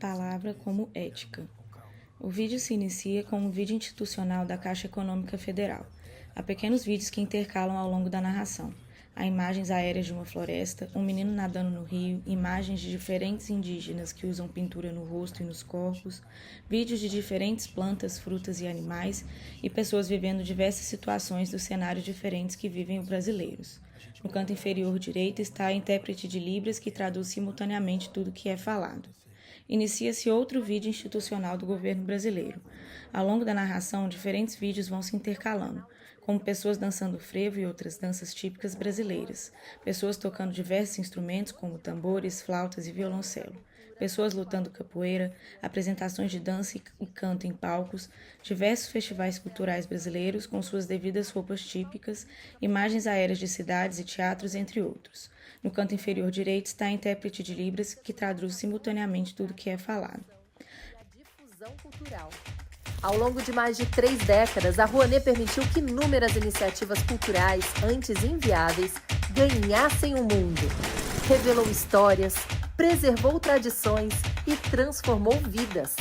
palavra como ética. O vídeo se inicia com um vídeo institucional da Caixa Econômica Federal. Há pequenos vídeos que intercalam ao longo da narração. Há imagens aéreas de uma floresta, um menino nadando no rio, imagens de diferentes indígenas que usam pintura no rosto e nos corpos, vídeos de diferentes plantas, frutas e animais e pessoas vivendo diversas situações dos cenários diferentes que vivem os brasileiros. No canto inferior direito está a intérprete de Libras que traduz simultaneamente tudo o que é falado. Inicia-se outro vídeo institucional do governo brasileiro. Ao longo da narração, diferentes vídeos vão se intercalando, como pessoas dançando frevo e outras danças típicas brasileiras, pessoas tocando diversos instrumentos como tambores, flautas e violoncelo, pessoas lutando capoeira, apresentações de dança e canto em palcos, diversos festivais culturais brasileiros com suas devidas roupas típicas, imagens aéreas de cidades e teatros, entre outros. No canto inferior direito está a intérprete de Libras, que traduz simultaneamente tudo o que é falado. Difusão cultural. Ao longo de mais de 3 décadas, a Rouanet permitiu que inúmeras iniciativas culturais, antes inviáveis, ganhassem o mundo. Revelou histórias, preservou tradições e transformou vidas.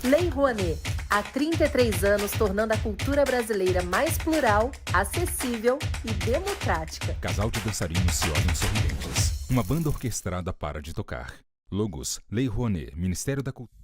Lei Rouanet, há 33 anos, tornando a cultura brasileira mais plural, acessível e democrática. Casal de dançarinos se olham sorridentes. Uma banda orquestrada para de tocar. Logos: Lei Rouanet, Ministério da Cultura.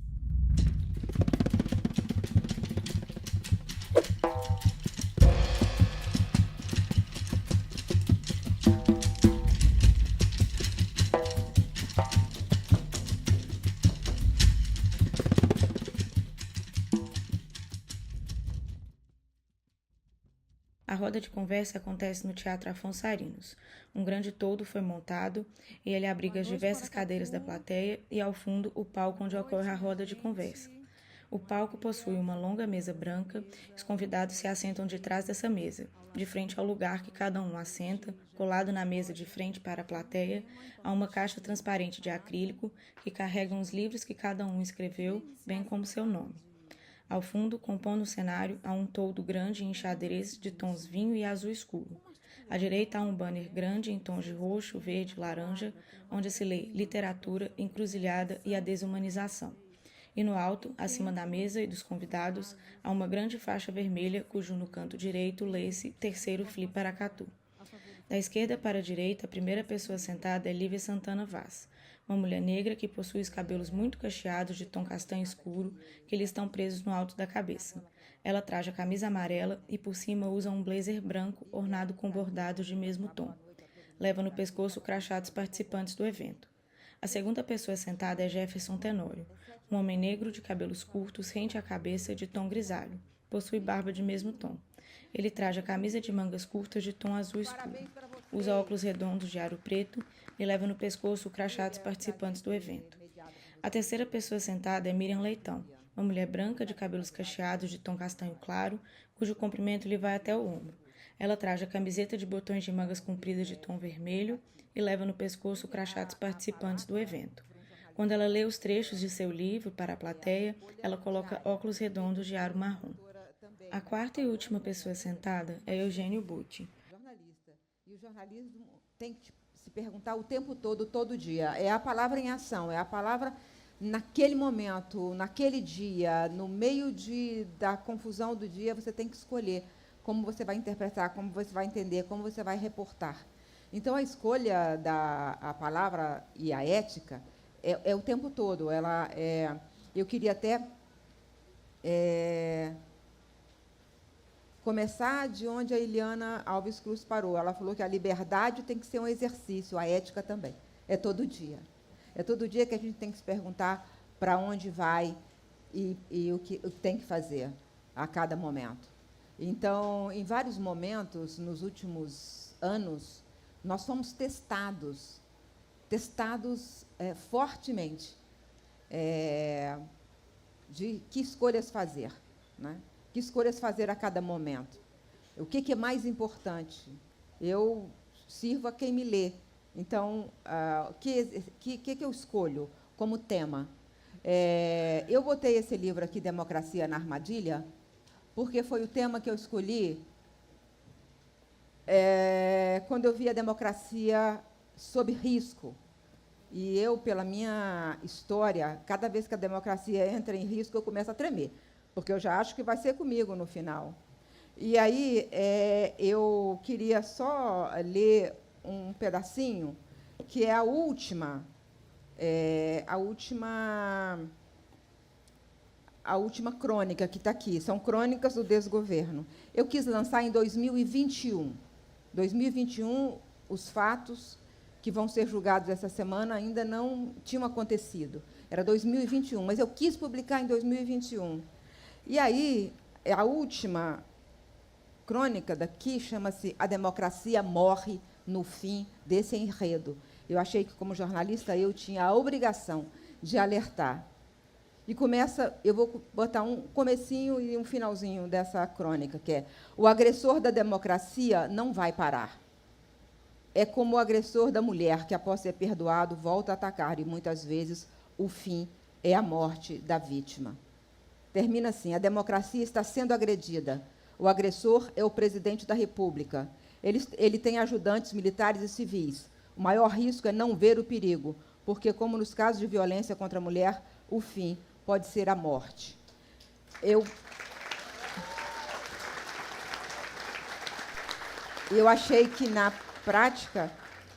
A roda de conversa acontece no Teatro Afonso Arinos. Um grande toldo foi montado e ele abriga as diversas cadeiras da plateia e, ao fundo, o palco onde ocorre a roda de conversa. O palco possui uma longa mesa branca. Os convidados se assentam de trás dessa mesa, de frente ao lugar que cada um assenta, colado na mesa de frente para a plateia, há uma caixa transparente de acrílico que carrega os livros que cada um escreveu, bem como seu nome. Ao fundo, compondo o cenário, há um toldo grande em xadrez de tons vinho e azul escuro. À direita há um banner grande em tons de roxo, verde e laranja, onde se lê Literatura, Encruzilhada e a Desumanização. E no alto, acima da mesa e dos convidados, há uma grande faixa vermelha, cujo no canto direito lê-se Terceiro Flip Paracatu. Da esquerda para a direita, a primeira pessoa sentada é Lívia Santana Vaz, uma mulher negra que possui os cabelos muito cacheados de tom castanho escuro que lhe estão presos no alto da cabeça. Ela traja camisa amarela e por cima usa um blazer branco ornado com bordados de mesmo tom. Leva no pescoço o crachá dos participantes do evento. A segunda pessoa sentada é Jefferson Tenório, um homem negro de cabelos curtos rente à cabeça de tom grisalho. Possui barba de mesmo tom. Ele traja camisa de mangas curtas de tom azul escuro. Usa óculos redondos de aro preto e leva no pescoço o crachá dos participantes do evento. A terceira pessoa sentada é Miriam Leitão, uma mulher branca de cabelos cacheados de tom castanho claro, cujo comprimento lhe vai até o ombro. Ela traja camiseta de botões de mangas compridas de tom vermelho e leva no pescoço o crachá dos participantes do evento. Quando ela lê os trechos de seu livro para a plateia, ela coloca óculos redondos de aro marrom. A quarta e última pessoa sentada é Eugênio Butti. Jornalista. E o jornalismo tem que se perguntar o tempo todo, todo dia. É a palavra em ação, é a palavra naquele momento, naquele dia, no meio da confusão do dia, você tem que escolher como você vai interpretar, como você vai entender, como você vai reportar. Então, a escolha da palavra e a ética é o tempo todo. Eu queria até começar de onde a Eliana Alves Cruz parou. Ela falou que a liberdade tem que ser um exercício, a ética também. É todo dia. É todo dia que a gente tem que se perguntar para onde vai e o que tem que fazer a cada momento. Então, em vários momentos, nos últimos anos, nós fomos testados fortemente de que escolhas fazer, né? Que escolhas fazer a cada momento. O que é mais importante? Eu sirvo a quem me lê. Então, o que eu escolho como tema? Eu botei esse livro aqui, Democracia na Armadilha, porque foi o tema que eu escolhi quando eu vi a democracia sob risco, E eu, pela minha história, cada vez que a democracia entra em risco, eu começo a tremer, porque eu já acho que vai ser comigo no final. E aí eu queria só ler um pedacinho, que é a última crônica que está aqui. São crônicas do desgoverno. Eu quis lançar em 2021. 2021, os fatos que vão ser julgados essa semana ainda não tinham acontecido. Era 2021, mas eu quis publicar em 2021. E aí, a última crônica daqui chama-se A Democracia Morre no Fim desse Enredo. Eu achei que, como jornalista, eu tinha a obrigação de alertar. E começa, eu vou botar um comecinho e um finalzinho dessa crônica, que é: o agressor da democracia não vai parar. É como o agressor da mulher, que, após ser perdoado, volta a atacar, e, muitas vezes, o fim é a morte da vítima. Termina assim: a democracia está sendo agredida. O agressor é o presidente da República. Ele tem ajudantes militares e civis. O maior risco é não ver o perigo, porque, como nos casos de violência contra a mulher, o fim pode ser a morte. Eu achei que, na prática,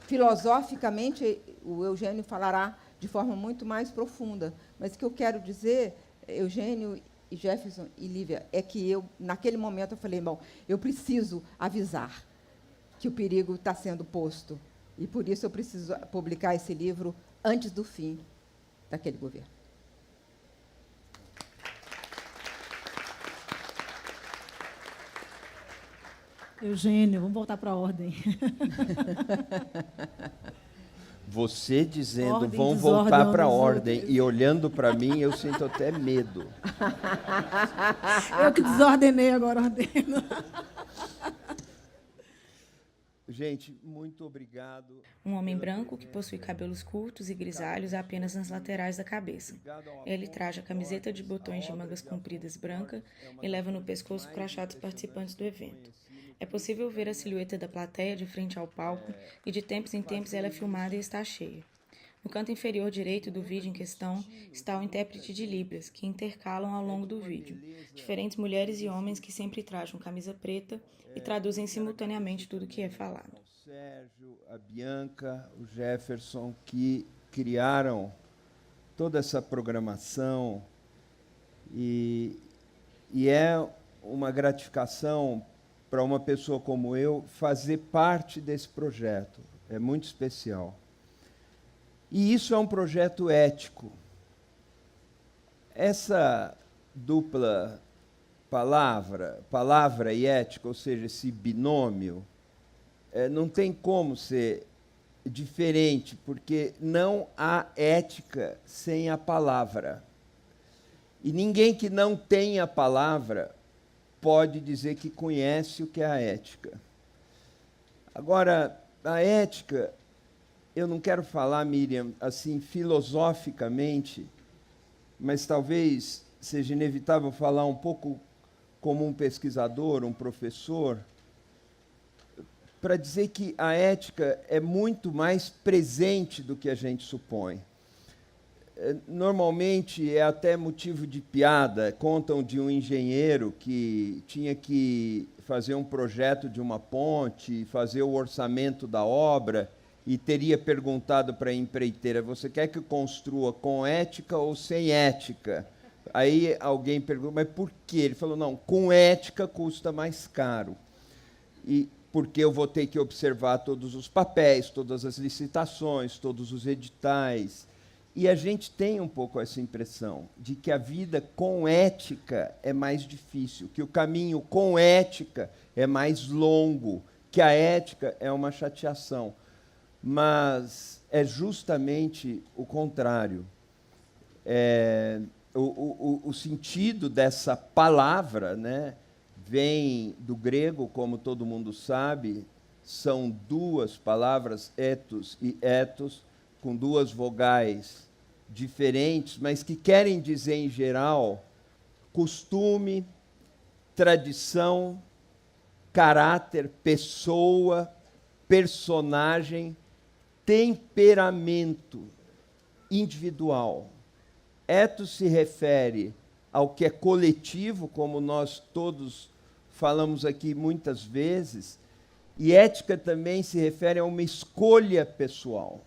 filosoficamente, o Eugênio falará de forma muito mais profunda. Mas o que eu quero dizer, Eugênio e Jefferson e Lívia, é que eu, naquele momento, eu falei: bom, eu preciso avisar que o perigo está sendo posto. E, por isso, eu preciso publicar esse livro antes do fim daquele governo. Eugênio, vamos voltar para a ordem. Você dizendo Ordem, vão desordem, voltar para a dos ordem outros. e olhando para mim, eu sinto até medo. Eu que desordenei, agora ordeno. Gente, muito obrigado. Um homem branco que possui cabelos curtos e grisalhos apenas nas laterais da cabeça. Ele traja camiseta de botões de mangas compridas branca e leva no pescoço o crachá dos participantes do evento. É possível ver a silhueta da plateia de frente ao palco e, de tempos em tempos, ela é filmada e está cheia. No canto inferior direito do vídeo em questão está o intérprete de Libras, que intercalam ao longo do vídeo. Diferentes mulheres e homens que sempre trajam camisa preta e traduzem simultaneamente tudo que é falado. O Sérgio, a Bianca, o Jefferson, que criaram toda essa programação, e é uma gratificação para uma pessoa como eu fazer parte desse projeto. É muito especial. E isso é um projeto ético. Essa dupla palavra e ética, ou seja, esse binômio, não tem como ser diferente, porque não há ética sem a palavra. E ninguém que não tem a palavra pode dizer que conhece o que é a ética. Agora, a ética, eu não quero falar, Miriam, assim, filosoficamente, mas talvez seja inevitável falar um pouco como um pesquisador, um professor, para dizer que a ética é muito mais presente do que a gente supõe. Normalmente é até motivo de piada. Contam de um engenheiro que tinha que fazer um projeto de uma ponte, fazer o orçamento da obra, e teria perguntado para a empreiteira: você quer que eu construa com ética ou sem ética? Aí alguém perguntou: mas por quê? Ele falou: não, com ética custa mais caro. E porque eu vou ter que observar todos os papéis, todas as licitações, todos os editais. E a gente tem um pouco essa impressão de que a vida com ética é mais difícil, que o caminho com ética é mais longo, que a ética é uma chateação. Mas é justamente o contrário. O sentido dessa palavra, né, vem do grego, como todo mundo sabe, são duas palavras, ethos e ethos, com duas vogais diferentes, mas que querem dizer, em geral, costume, tradição, caráter, pessoa, personagem, temperamento. individual. Ethos se refere ao que é coletivo, como nós todos falamos aqui muitas vezes, e ética também se refere a uma escolha pessoal.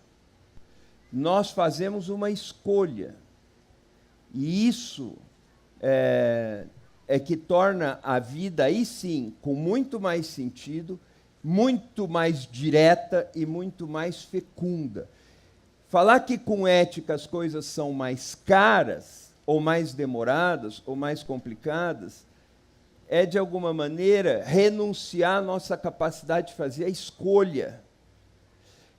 Nós fazemos uma escolha, e isso é que torna a vida, aí sim, com muito mais sentido, muito mais direta e muito mais fecunda. Falar que com ética as coisas são mais caras, ou mais demoradas, ou mais complicadas, é, de alguma maneira, renunciar à nossa capacidade de fazer a escolha.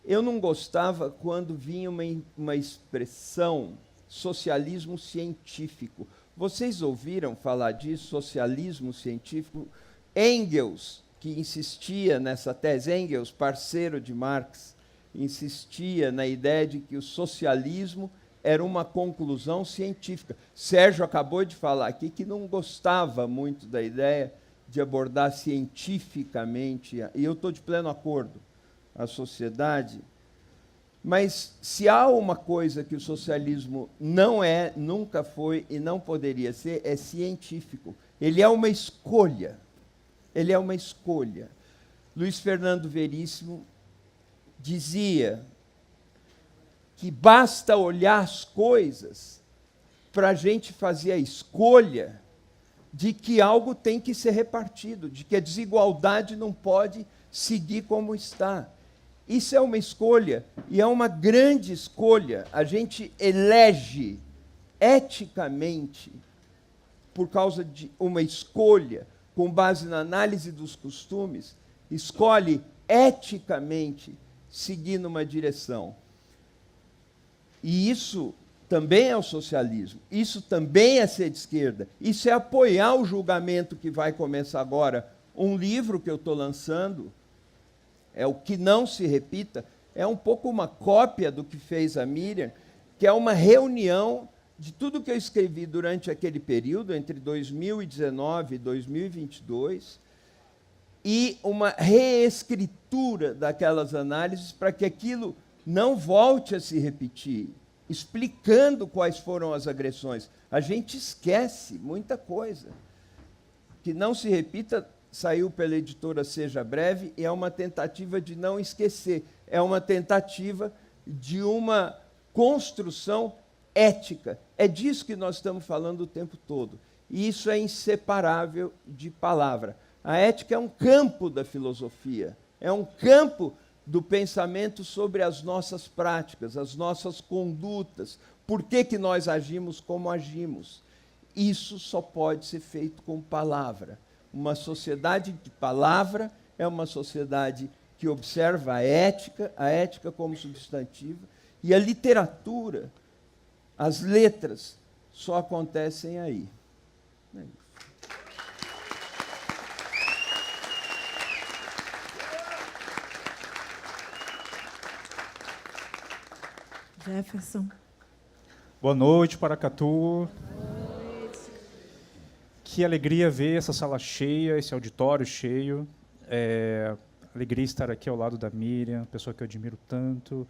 Eu não gostava quando vinha uma expressão, socialismo científico. Vocês ouviram falar disso, socialismo científico? Engels, que insistia nessa tese, Engels, parceiro de Marx, insistia na ideia de que o socialismo era uma conclusão científica. Sérgio acabou de falar aqui que não gostava muito da ideia de abordar cientificamente, e eu estou de pleno acordo, a sociedade. Mas se há uma coisa que o socialismo não é, nunca foi e não poderia ser, é científico. Ele é uma escolha. Ele é uma escolha. Luiz Fernando Veríssimo dizia que basta olhar as coisas para a gente fazer a escolha de que algo tem que ser repartido, de que a desigualdade não pode seguir como está. Isso é uma escolha, e é uma grande escolha. A gente elege eticamente, por causa de uma escolha, com base na análise dos costumes, escolhe eticamente seguir numa direção. E isso também é o socialismo, isso também é ser de esquerda, isso é apoiar o julgamento que vai começar agora. Um livro que eu estou lançando, é O Que Não Se Repita, é um pouco uma cópia do que fez a Miriam, que é uma reunião de tudo que eu escrevi durante aquele período, entre 2019 e 2022, e uma reescritura daquelas análises para que aquilo não volte a se repetir, explicando quais foram as agressões. A gente esquece muita coisa. Que Não Se Repita saiu pela editora Seja Breve, e é uma tentativa de não esquecer, é uma tentativa de uma construção ética. É disso que nós estamos falando o tempo todo. E isso é inseparável de palavra. A ética é um campo da filosofia, é um campo do pensamento sobre as nossas práticas, as nossas condutas, por que nós agimos como agimos. Isso só pode ser feito com palavra. Uma sociedade de palavra é uma sociedade que observa a ética como substantiva, e a literatura, as letras, só acontecem aí. É isso. Jefferson. Boa noite, Paracatu. Que alegria ver essa sala cheia, esse auditório cheio. Alegria estar aqui ao lado da Miriam, pessoa que eu admiro tanto.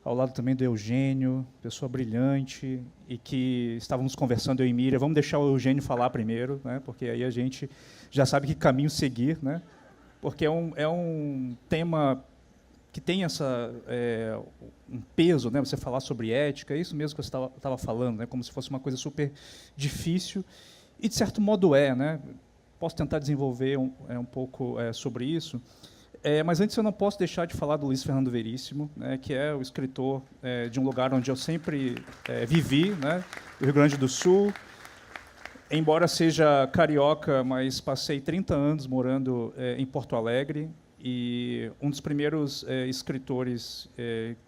Ao lado também do Eugênio, pessoa brilhante, e que estávamos conversando, eu e Miriam. Vamos deixar o Eugênio falar primeiro, né, porque aí a gente já sabe que caminho seguir, né, porque é um tema que tem um peso, né, você falar sobre ética, é isso mesmo que você estava falando, né, como se fosse uma coisa super difícil, e de certo modo né, posso tentar desenvolver um pouco sobre isso, mas antes eu não posso deixar de falar do Luiz Fernando Veríssimo, né, que é o escritor de um lugar onde eu sempre vivi, né, do Rio Grande do Sul, embora seja carioca, mas passei 30 anos morando em Porto Alegre, e um dos primeiros escritores,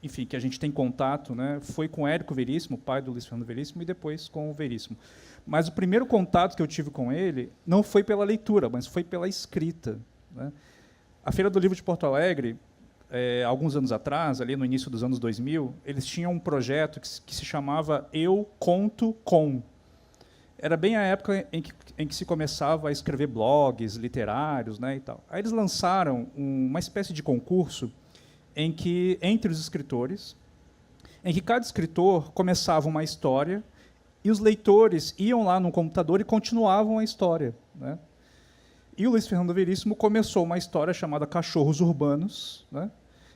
enfim, que a gente tem contato, né, foi com Érico Veríssimo, pai do Luiz Fernando Veríssimo, e depois com o Veríssimo. Mas o primeiro contato que eu tive com ele não foi pela leitura, mas foi pela escrita, né? A Feira do Livro de Porto Alegre, alguns anos atrás, ali no início dos anos 2000, eles tinham um projeto que se chamava Eu Conto Com. Era bem a época em que se começava a escrever blogs literários, né, e tal. Aí eles lançaram uma espécie de concurso em que, entre os escritores, em que cada escritor começava uma história e os leitores iam lá no computador e continuavam a história, né? E o Luiz Fernando Veríssimo começou uma história chamada Cachorros Urbanos, né?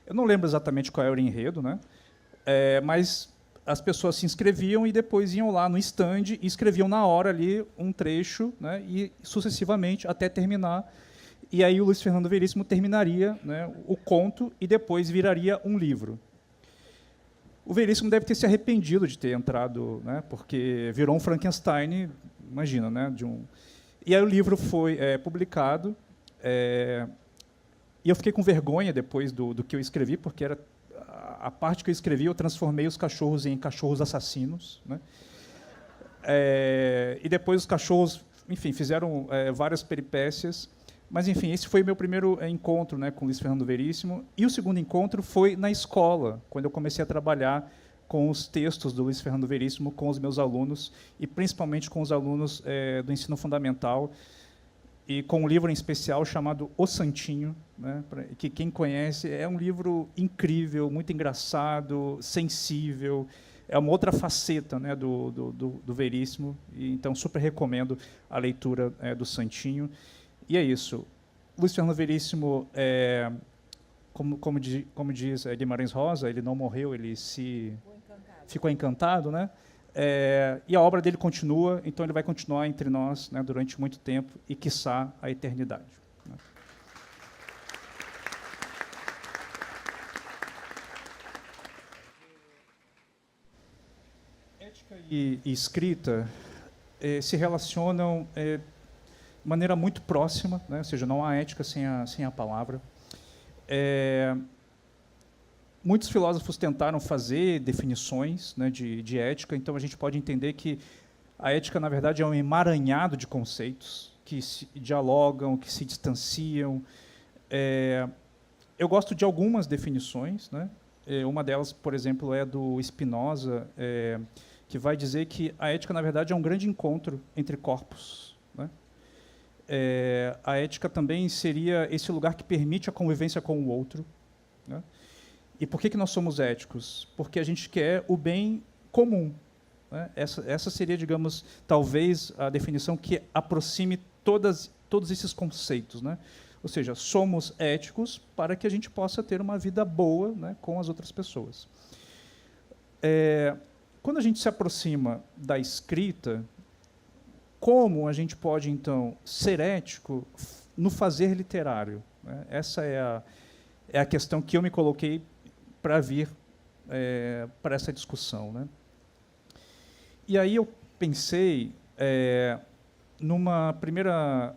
Eu não lembro exatamente qual era o enredo, né? Mas as pessoas se inscreviam e depois iam lá no stand e escreviam na hora ali um trecho, né? E sucessivamente até terminar. E aí o Luiz Fernando Veríssimo terminaria, né, o conto e depois viraria um livro. O Veríssimo deve ter se arrependido de ter entrado, né, porque virou um Frankenstein, imagina, né, E aí o livro foi publicado, e eu fiquei com vergonha depois do que eu escrevi, porque era a parte que eu escrevi, eu transformei os cachorros em cachorros assassinos, né? E depois os cachorros, enfim, fizeram várias peripécias. Mas, enfim, esse foi o meu primeiro encontro, né, com Luiz Fernando Veríssimo. E o segundo encontro foi na escola, quando eu comecei a trabalhar com os textos do Luiz Fernando Veríssimo com os meus alunos, e principalmente com os alunos do ensino fundamental, e com um livro em especial chamado O Santinho, né, que quem conhece é um livro incrível, muito engraçado, sensível, é uma outra faceta, né, do Veríssimo, e então super recomendo a leitura do Santinho. E é isso. Luiz Fernando Veríssimo, como diz Guimarães Rosa, ele não morreu, ele ficou encantado, né? E a obra dele continua, então ele vai continuar entre nós, né, durante muito tempo e, quiçá, a eternidade, né? Ética e escrita se relacionam de maneira muito próxima, né? Ou seja, não há ética sem a palavra. Muitos filósofos tentaram fazer definições, né, de ética, então a gente pode entender que a ética, na verdade, é um emaranhado de conceitos que se dialogam, que se distanciam. Eu gosto de algumas definições, né? Uma delas, por exemplo, é do Spinoza, que vai dizer que a ética, na verdade, é um grande encontro entre corpos, né? A ética também seria esse lugar que permite a convivência com o outro, né? E por que nós somos éticos? Porque a gente quer o bem comum, né? Essa seria, digamos, talvez a definição que aproxime todos esses conceitos, né? Ou seja, somos éticos para que a gente possa ter uma vida boa, né, com as outras pessoas. Quando a gente se aproxima da escrita, como a gente pode, então, ser ético no fazer literário, né? Essa é a questão que eu me coloquei para vir para essa discussão, né? E aí eu pensei numa primeira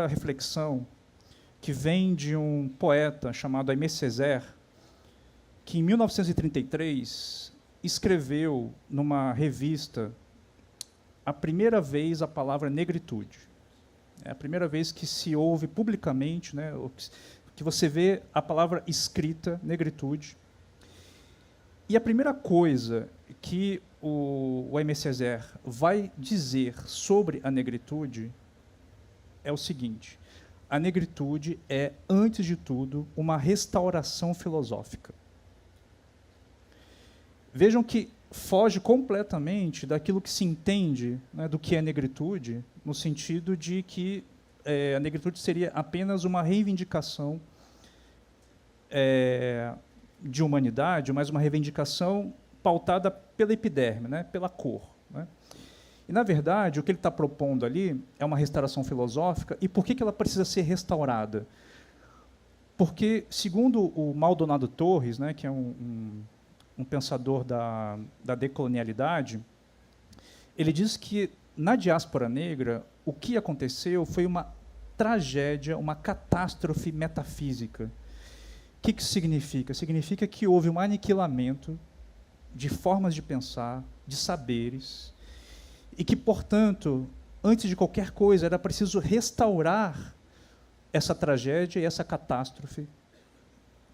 reflexão que vem de um poeta chamado Aimé Césaire, que, em 1933, escreveu numa revista a primeira vez a palavra negritude. É a primeira vez que se ouve publicamente, né, que você vê a palavra escrita, negritude. E a primeira coisa que o Aimé Césaire vai dizer sobre a negritude é o seguinte: a negritude é, antes de tudo, uma restauração filosófica. Vejam que foge completamente daquilo que se entende, né, do que é negritude, no sentido de que a negritude seria apenas uma reivindicação de humanidade, mas uma reivindicação pautada pela epiderme, né, pela cor, né? E, na verdade, o que ele está propondo ali é uma restauração filosófica. E por que ela precisa ser restaurada? Porque, segundo o Maldonado Torres, né, que é um pensador da decolonialidade, ele diz que, na diáspora negra, o que aconteceu foi uma tragédia, uma catástrofe metafísica. O que isso significa? Significa que houve um aniquilamento de formas de pensar, de saberes, e que, portanto, antes de qualquer coisa, era preciso restaurar essa tragédia e essa catástrofe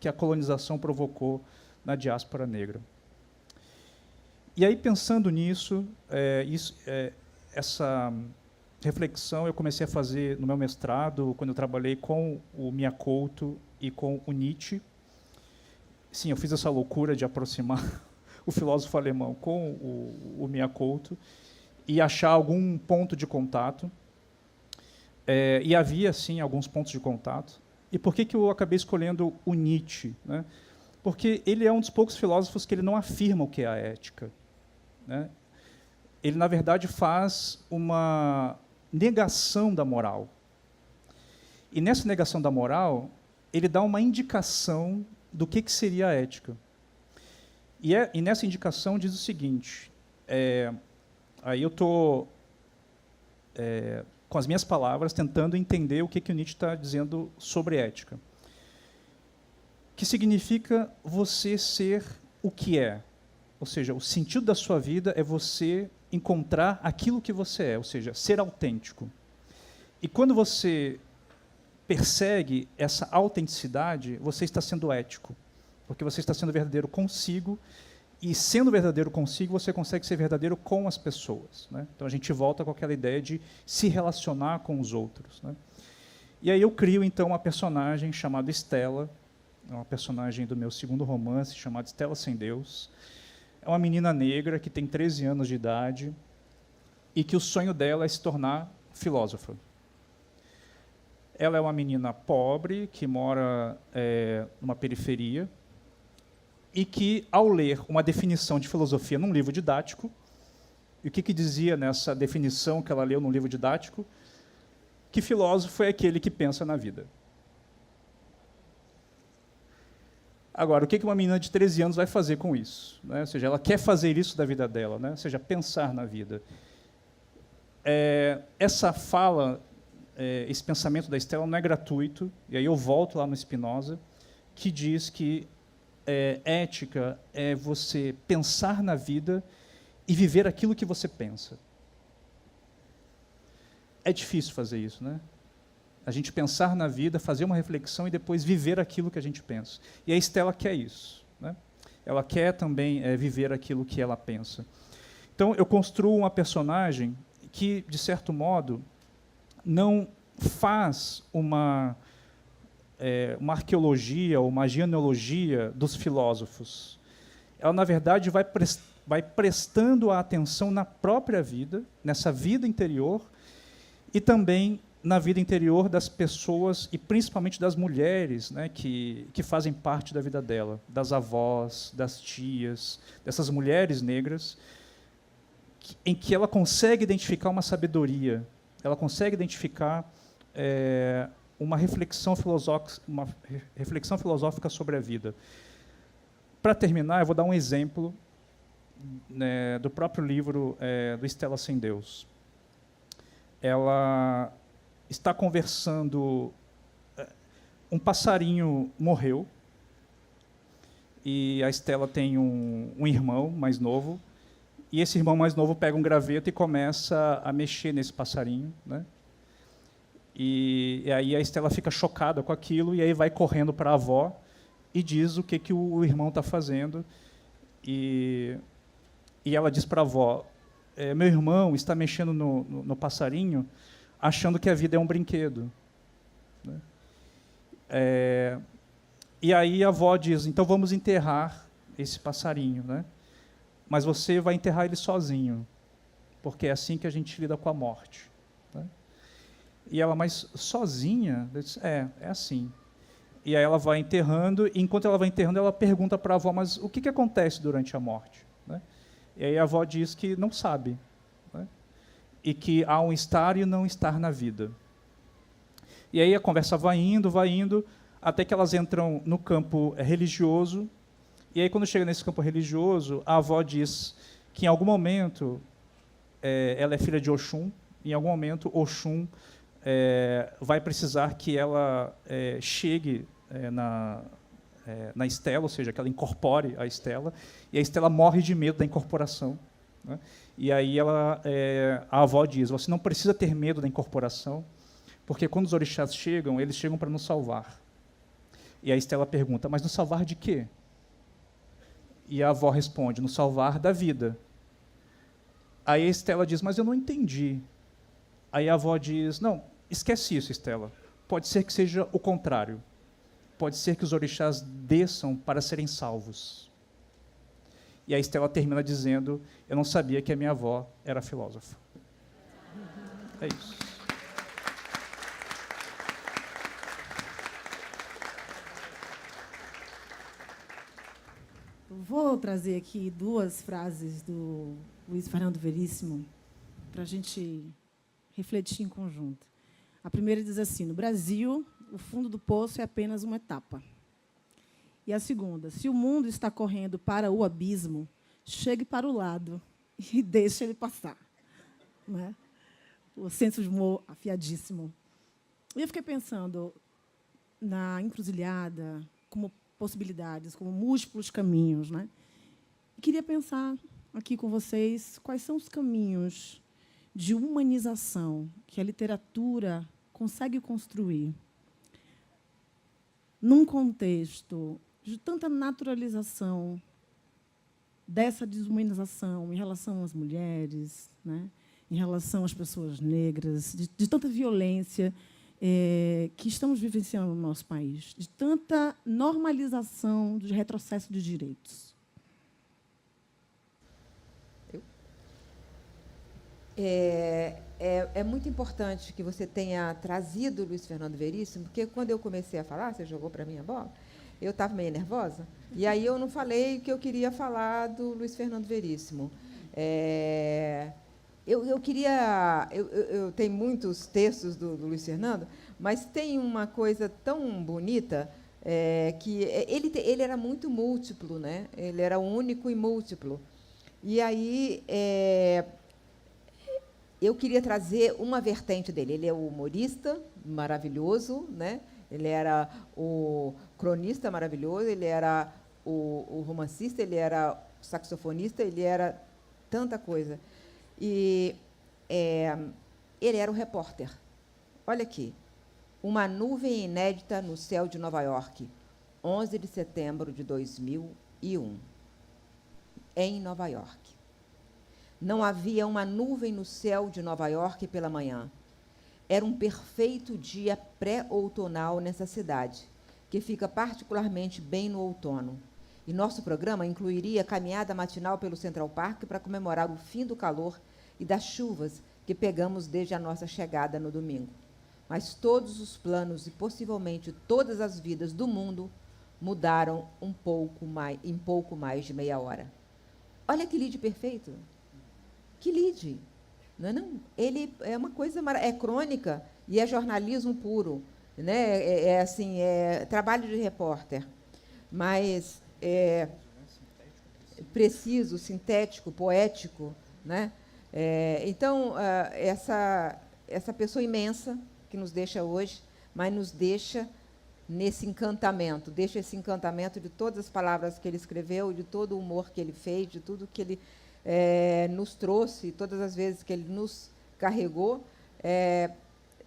que a colonização provocou na diáspora negra. E aí, pensando nisso, essa reflexão eu comecei a fazer no meu mestrado, quando eu trabalhei com o Mia Couto e com o Nietzsche. sim, eu fiz essa loucura de aproximar o filósofo alemão com o Mia Couto e achar algum ponto de contato. E havia, sim, alguns pontos de contato. E por que eu acabei escolhendo o Nietzsche, né? Porque ele é um dos poucos filósofos que ele não afirma o que é a ética, né? Ele, na verdade, faz uma negação da moral. E nessa negação da moral, ele dá uma indicação do que seria a ética. E nessa indicação diz o seguinte, aí eu estou, com as minhas palavras, tentando entender o que o Nietzsche está dizendo sobre ética. Que significa você ser o que é. Ou seja, o sentido da sua vida é você encontrar aquilo que você é, ou seja, ser autêntico. E quando você persegue essa autenticidade, você está sendo ético, porque você está sendo verdadeiro consigo, e sendo verdadeiro consigo, você consegue ser verdadeiro com as pessoas, né? Então a gente volta com aquela ideia de se relacionar com os outros, né? E aí eu crio, então, uma personagem chamada Estela, uma personagem do meu segundo romance, chamada Estela Sem Deus. É uma menina negra que tem 13 anos de idade e que o sonho dela é se tornar filósofa. Ela é uma menina pobre, que mora numa periferia, e que, ao ler uma definição de filosofia num livro didático, e o que dizia nessa definição que ela leu num livro didático? Que filósofo é aquele que pensa na vida. Agora, o que uma menina de 13 anos vai fazer com isso, né? Ou seja, ela quer fazer isso da vida dela, né? Ou seja, pensar na vida. Essa fala, esse pensamento da Estela não é gratuito, e aí eu volto lá no Spinoza, que diz que ética é você pensar na vida e viver aquilo que você pensa. É difícil fazer isso, né? A gente pensar na vida, fazer uma reflexão e depois viver aquilo que a gente pensa. E a Estela quer isso, né? Ela quer também viver aquilo que ela pensa. Então, eu construo uma personagem que, de certo modo, não faz uma arqueologia ou uma genealogia dos filósofos. Ela, na verdade, vai prestando a atenção na própria vida, nessa vida interior, e também na vida interior das pessoas, e principalmente das mulheres, né, que fazem parte da vida dela, das avós, das tias, dessas mulheres negras, em que ela consegue identificar uma sabedoria, ela consegue identificar uma reflexão filosófica sobre a vida. Para terminar, eu vou dar um exemplo, né, do próprio livro do Estela Sem Deus. Ela está conversando, um passarinho morreu, e a Estela tem um irmão mais novo, e esse irmão mais novo pega um graveto e começa a mexer nesse passarinho, né? E aí a Estela fica chocada com aquilo, e aí vai correndo para a avó e diz o que o irmão está fazendo. E ela diz para a avó, meu irmão está mexendo no passarinho, achando que a vida é um brinquedo, né? E aí a avó diz, então vamos enterrar esse passarinho, né? Mas você vai enterrar ele sozinho, porque é assim que a gente lida com a morte, né? E ela, mas sozinha? Eu disse, é assim. E aí ela vai enterrando, e enquanto ela vai enterrando, ela pergunta para a avó, mas o que acontece durante a morte, né? E aí a avó diz que não sabe, né? E que há um estar e não estar na vida. E aí a conversa vai indo, até que elas entram no campo religioso, e aí quando chega nesse campo religioso, a avó diz que em algum momento, ela é filha de Oxum, em algum momento Oxum vai precisar que ela chegue na Estela, ou seja, que ela incorpore a Estela, e a Estela morre de medo da incorporação, né? E aí a avó diz, você não precisa ter medo da incorporação, porque quando os orixás chegam, eles chegam para nos salvar. E a Estela pergunta, mas nos salvar de quê? E a avó responde, nos salvar da vida. Aí a Estela diz, mas eu não entendi. Aí a avó diz, não, esquece isso, Estela. Pode ser que seja o contrário. pode ser que os orixás desçam para serem salvos. E a Estela termina dizendo, eu não sabia que a minha avó era filósofa. É isso. Vou trazer aqui 2 frases do Luiz Fernando Veríssimo para a gente refletir em conjunto. A primeira diz assim: no Brasil, o fundo do poço é apenas uma etapa. E a segunda: se o mundo está correndo para o abismo, chegue para o lado e deixe ele passar. Né? O senso de humor afiadíssimo. E eu fiquei pensando na encruzilhada, como possibilidades, como múltiplos caminhos. Né? E queria pensar aqui com vocês quais são os caminhos de humanização que a literatura consegue construir num contexto de tanta naturalização dessa desumanização em relação às mulheres, né? Em relação às pessoas negras, de tanta violência que estamos vivenciando no nosso país, de tanta normalização de retrocesso de direitos. É muito importante que você tenha trazido o Luiz Fernando Veríssimo, porque, quando eu comecei a falar, você jogou para mim a bola, eu estava meio nervosa, e aí eu não falei que eu queria falar do Luiz Fernando Veríssimo. Eu tenho muitos textos do Luiz Fernando, mas tem uma coisa tão bonita, que ele era muito múltiplo, né? Ele era único e múltiplo. E aí eu queria trazer uma vertente dele. Ele é o humorista maravilhoso, né? Ele era o cronista maravilhoso, ele era o romancista, ele era o saxofonista, ele era tanta coisa. E ele era o repórter. Olha aqui. Uma nuvem inédita no céu de Nova York, 11 de setembro de 2001, em Nova York. Não havia uma nuvem no céu de Nova York pela manhã. Era um perfeito dia pré-outonal nessa cidade, que fica particularmente bem no outono. E nosso programa incluiria caminhada matinal pelo Central Park para comemorar o fim do calor e das chuvas que pegamos desde a nossa chegada no domingo. Mas todos os planos e possivelmente todas as vidas do mundo mudaram em pouco mais de meia hora. Olha que lead perfeito. Que lead. Não é, não? Ele é uma coisa é crônica e é jornalismo puro, né? Assim, é trabalho de repórter, mas preciso, sintético, poético, né? Então, essa pessoa imensa que nos deixa hoje, mas nos deixa nesse encantamento, deixa esse encantamento de todas as palavras que ele escreveu, de todo o humor que ele fez, de tudo que ele nos trouxe, todas as vezes que ele nos carregou,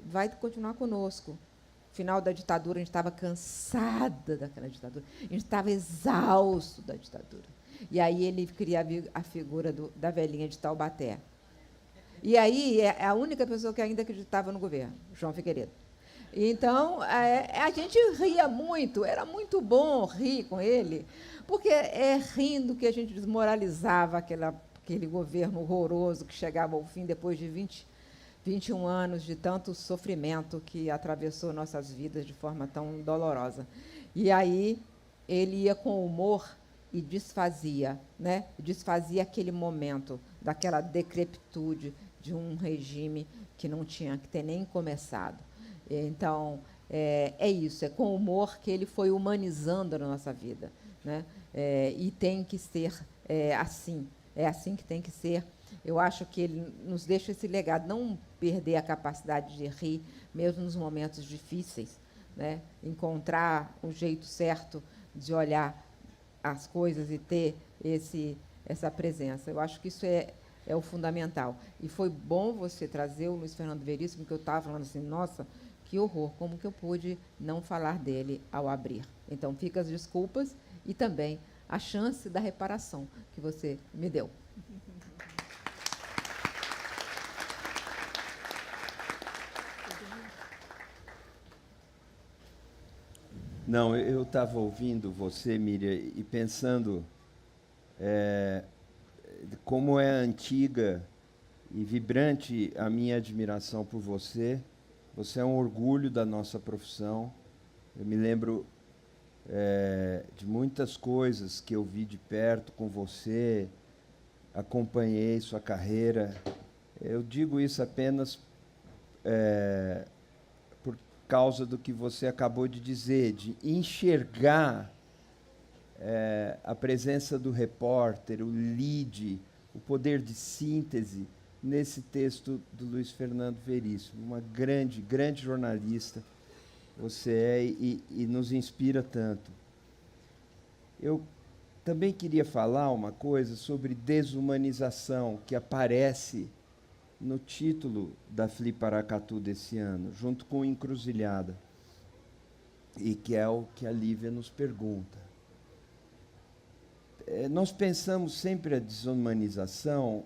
vai continuar conosco. No final da ditadura, a gente estava cansada daquela ditadura, a gente estava exausto da ditadura. E aí ele cria a figura da velhinha de Taubaté. E aí é a única pessoa que ainda acreditava no governo, João Figueiredo. Então, a gente ria muito, era muito bom rir com ele, porque rindo que a gente desmoralizava aquele governo horroroso que chegava ao fim depois de 21 anos de tanto sofrimento que atravessou nossas vidas de forma tão dolorosa. E aí ele ia com humor e desfazia, né? Desfazia aquele momento, daquela decrepitude de um regime que não tinha que ter nem começado. Então, é isso, é com humor que ele foi humanizando a nossa vida, né? E tem que ser assim, é assim que tem que ser. Eu acho que ele nos deixa esse legado, não perder a capacidade de rir, mesmo nos momentos difíceis, né? Encontrar o jeito certo de olhar as coisas e ter essa presença. Eu acho que isso é o fundamental. E foi bom você trazer o Luiz Fernando Veríssimo, que eu estava falando assim, nossa, que horror, como que eu pude não falar dele ao abrir? Então, fica as desculpas e também a chance da reparação que você me deu. Não, eu estava ouvindo você, Miriam, e pensando como é antiga e vibrante a minha admiração por você. Você é um orgulho da nossa profissão. Eu me lembro de muitas coisas que eu vi de perto com você, acompanhei sua carreira. Eu digo isso apenas por causa do que você acabou de dizer, de enxergar a presença do repórter, o lead, o poder de síntese nesse texto do Luiz Fernando Veríssimo. Uma grande, grande jornalista você é e nos inspira tanto. Eu também queria falar uma coisa sobre desumanização, que aparece no título da Fliparacatu desse ano, junto com Encruzilhada, e que é o que a Lívia nos pergunta. Nós pensamos sempre a desumanização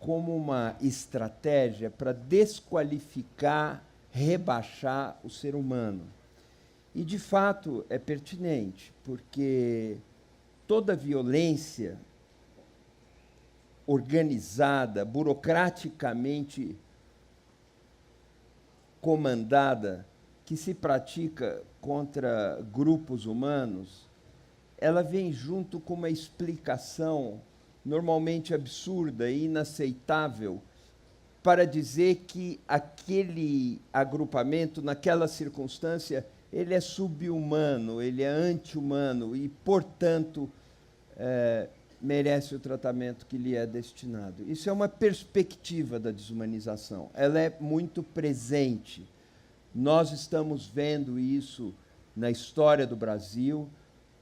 como uma estratégia para desqualificar, rebaixar o ser humano. E, de fato, é pertinente, porque toda violência organizada, burocraticamente comandada, que se pratica contra grupos humanos, ela vem junto com uma explicação normalmente absurda e inaceitável para dizer que aquele agrupamento, naquela circunstância, ele é sub-humano, ele é anti-humano e, portanto, merece o tratamento que lhe é destinado. Isso é uma perspectiva da desumanização. Ela é muito presente. Nós estamos vendo isso na história do Brasil,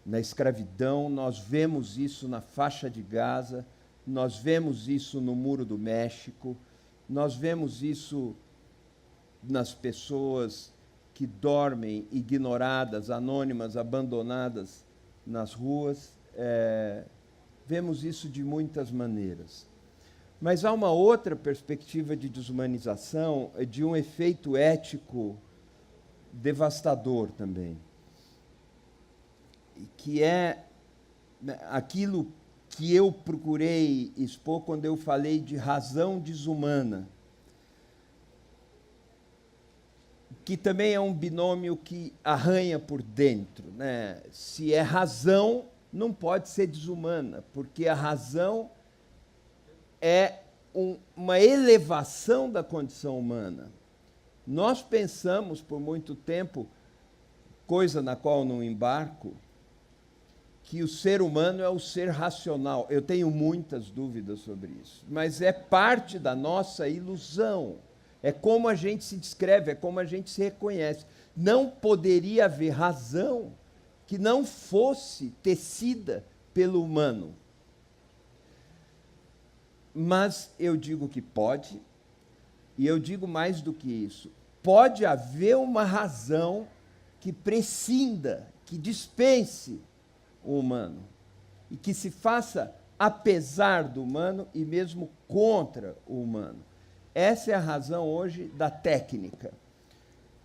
na escravidão, nós vemos isso na faixa de Gaza, nós vemos isso no Muro do México, nós vemos isso nas pessoas que dormem ignoradas, anônimas, abandonadas nas ruas. Vemos isso de muitas maneiras. Mas há uma outra perspectiva de desumanização, de um efeito ético devastador também, que é aquilo que eu procurei expor quando eu falei de razão desumana, que também é um binômio que arranha por dentro, né? Se é razão, não pode ser desumana, porque a razão é uma elevação da condição humana. Nós pensamos por muito tempo, coisa na qual não embarco, que o ser humano é o ser racional. Eu tenho muitas dúvidas sobre isso, mas é parte da nossa ilusão. É como a gente se descreve, é como a gente se reconhece. Não poderia haver razão que não fosse tecida pelo humano. Mas eu digo que pode, e eu digo mais do que isso. Pode haver uma razão que prescinda, que dispense o humano, e que se faça apesar do humano e mesmo contra o humano. Essa é a razão hoje da técnica,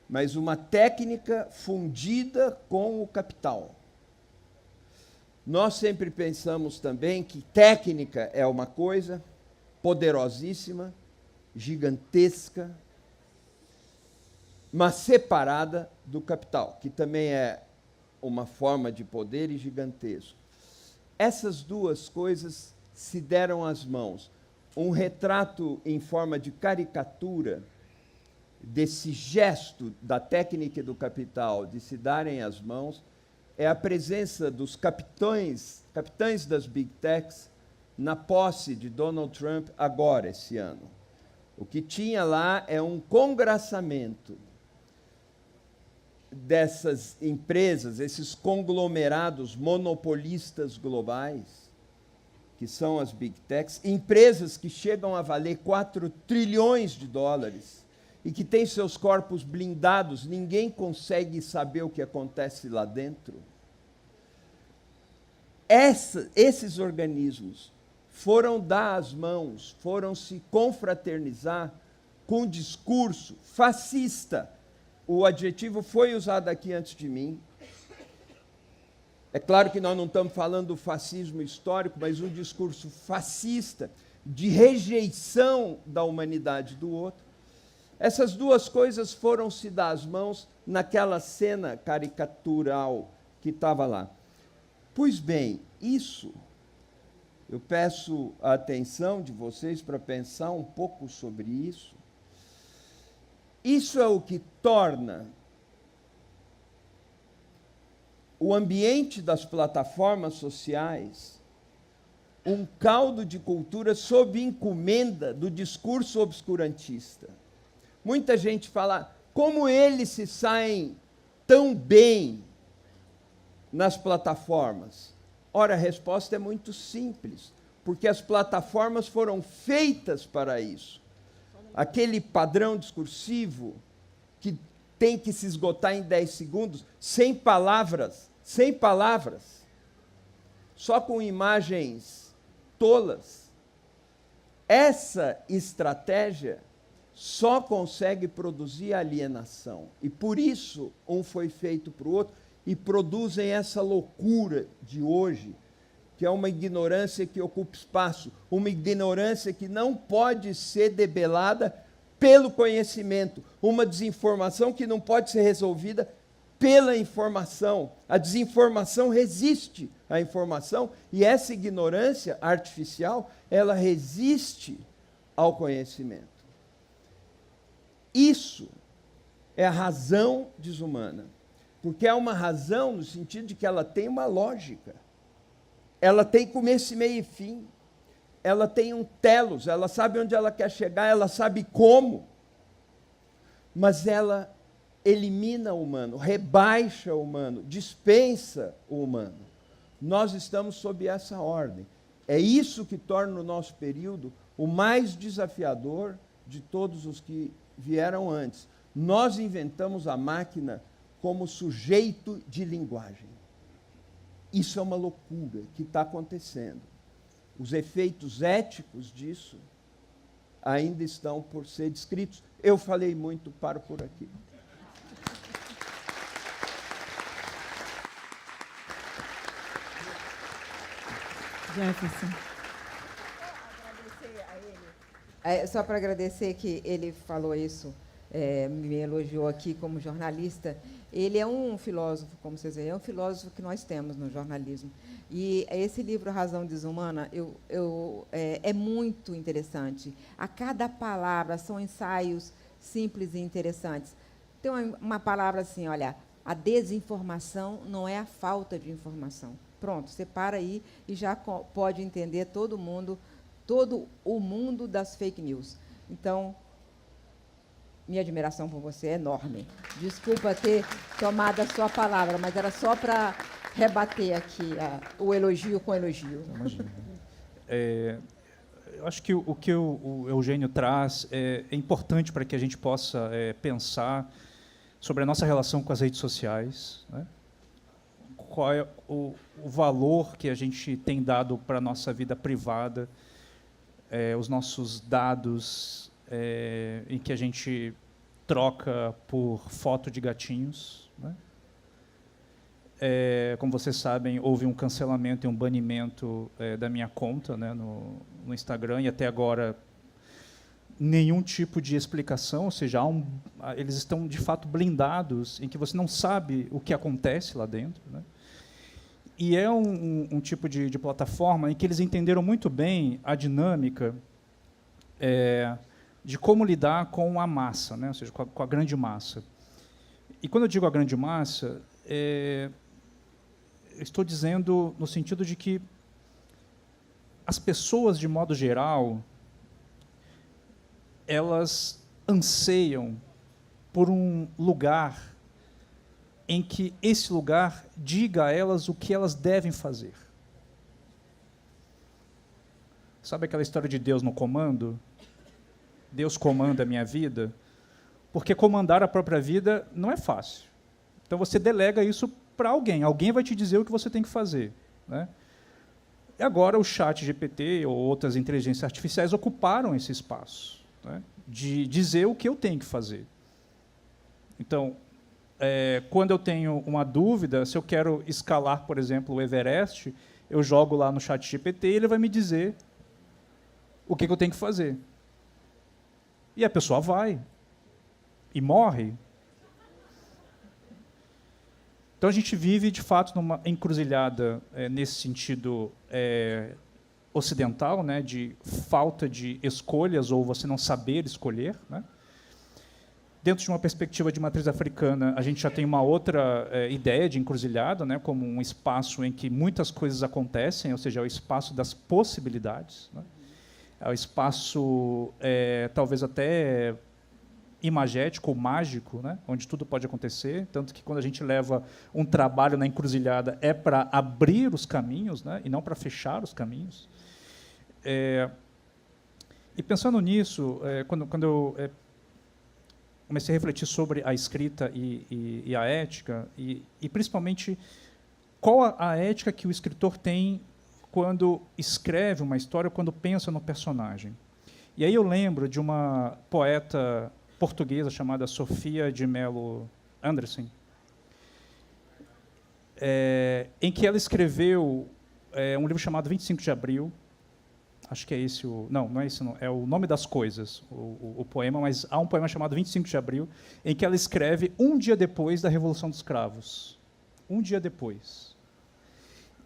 mas uma técnica fundida com o capital. Nós sempre pensamos também que técnica é uma coisa poderosíssima, gigantesca, mas separada do capital, que também é uma forma de poder e gigantesco. Essas duas coisas se deram as mãos. Um retrato em forma de caricatura desse gesto da técnica e do capital de se darem as mãos é a presença dos capitães das Big Techs na posse de Donald Trump agora, esse ano. O que tinha lá é um congraçamento dessas empresas, esses conglomerados monopolistas globais, que são as Big Techs, empresas que chegam a valer 4 trilhões de dólares e que têm seus corpos blindados, ninguém consegue saber o que acontece lá dentro. Esses organismos foram dar as mãos, foram se confraternizar com um discurso fascista. O adjetivo foi usado aqui antes de mim, É claro que nós não estamos falando do fascismo histórico, mas um discurso fascista, de rejeição da humanidade do outro. Essas duas coisas foram se dar as mãos naquela cena caricatural que estava lá. Pois bem, isso, eu peço a atenção de vocês para pensar um pouco sobre isso. Isso é o que torna o ambiente das plataformas sociais um caldo de cultura sob encomenda do discurso obscurantista. Muita gente fala, como eles se saem tão bem nas plataformas? Ora, a resposta é muito simples, porque as plataformas foram feitas para isso. Aquele padrão discursivo que tem que se esgotar em 10 segundos, sem palavras, só com imagens tolas. Essa estratégia só consegue produzir alienação. E por isso um foi feito para o outro e produzem essa loucura de hoje, que é uma ignorância que ocupa espaço, uma ignorância que não pode ser debelada pelo conhecimento, uma desinformação que não pode ser resolvida pela informação. A desinformação resiste à informação e essa ignorância artificial, ela resiste ao conhecimento. Isso é a razão desumana, porque é uma razão no sentido de que ela tem uma lógica. Ela tem começo, meio e fim. Ela tem um telos, ela sabe onde ela quer chegar, ela sabe como. Mas ela elimina o humano, rebaixa o humano, dispensa o humano. Nós estamos sob essa ordem. É isso que torna o nosso período o mais desafiador de todos os que vieram antes. Nós inventamos a máquina como sujeito de linguagem. Isso é uma loucura que está acontecendo. Os efeitos éticos disso ainda estão por ser descritos. Eu falei muito, paro por aqui. Jefferson. Só para agradecer que ele falou isso, me elogiou aqui como jornalista. Ele é um filósofo, como vocês veem, é um filósofo que nós temos no jornalismo. E esse livro, A Razão Desumana, é muito interessante. A cada palavra são ensaios simples e interessantes. Tem uma palavra assim, olha, a desinformação não é a falta de informação. Pronto, você para aí e já pode entender todo o mundo das fake news. Então, minha admiração por você é enorme. Desculpa ter tomado a sua palavra, mas era só para rebater aqui o elogio com elogio. Imagina. Eu acho que o que o Eugênio traz é importante para que a gente possa pensar sobre a nossa relação com as redes sociais, né? Qual é o valor que a gente tem dado para a nossa vida privada, os nossos dados em que a gente troca por foto de gatinhos, né? Como vocês sabem, houve um cancelamento e um banimento da minha conta, né, no Instagram, e até agora nenhum tipo de explicação, ou seja, eles estão de fato blindados, em que você não sabe o que acontece lá dentro, né? E é um tipo de plataforma em que eles entenderam muito bem a dinâmica de como lidar com a massa, né? Ou seja, com a grande massa. E quando eu digo a grande massa, estou dizendo no sentido de que as pessoas, de modo geral, elas anseiam por um lugar em que esse lugar diga a elas o que elas devem fazer. Sabe aquela história de Deus no comando? Deus comanda a minha vida, porque comandar a própria vida não é fácil. Então você delega isso para alguém. Alguém vai te dizer o que você tem que fazer, né? E agora o ChatGPT ou outras inteligências artificiais ocuparam esse espaço, né, de dizer o que eu tenho que fazer. Então, quando eu tenho uma dúvida, se eu quero escalar, por exemplo, o Everest, eu jogo lá no ChatGPT e ele vai me dizer o que eu tenho que fazer. E a pessoa vai e morre. Então a gente vive, de fato, numa encruzilhada nesse sentido ocidental, né, de falta de escolhas ou você não saber escolher, né? Dentro de uma perspectiva de matriz africana, a gente já tem uma outra ideia de encruzilhada, né, como um espaço em que muitas coisas acontecem, ou seja, é o espaço das possibilidades, né? É o espaço, talvez até imagético ou mágico, né, onde tudo pode acontecer, tanto que quando a gente leva um trabalho na encruzilhada é para abrir os caminhos, né, e não para fechar os caminhos. E pensando nisso, quando eu comecei a refletir sobre a escrita e a ética, e principalmente qual a ética que o escritor tem quando escreve uma história, quando pensa no personagem. E aí eu lembro de uma poeta portuguesa chamada Sofia de Mello Anderson, em que ela escreveu um livro chamado 25 de Abril. Acho que é esse o... Não é esse, não. É o Nome das Coisas, o poema, mas há um poema chamado 25 de Abril, em que ela escreve um dia depois da Revolução dos Cravos. Um dia depois.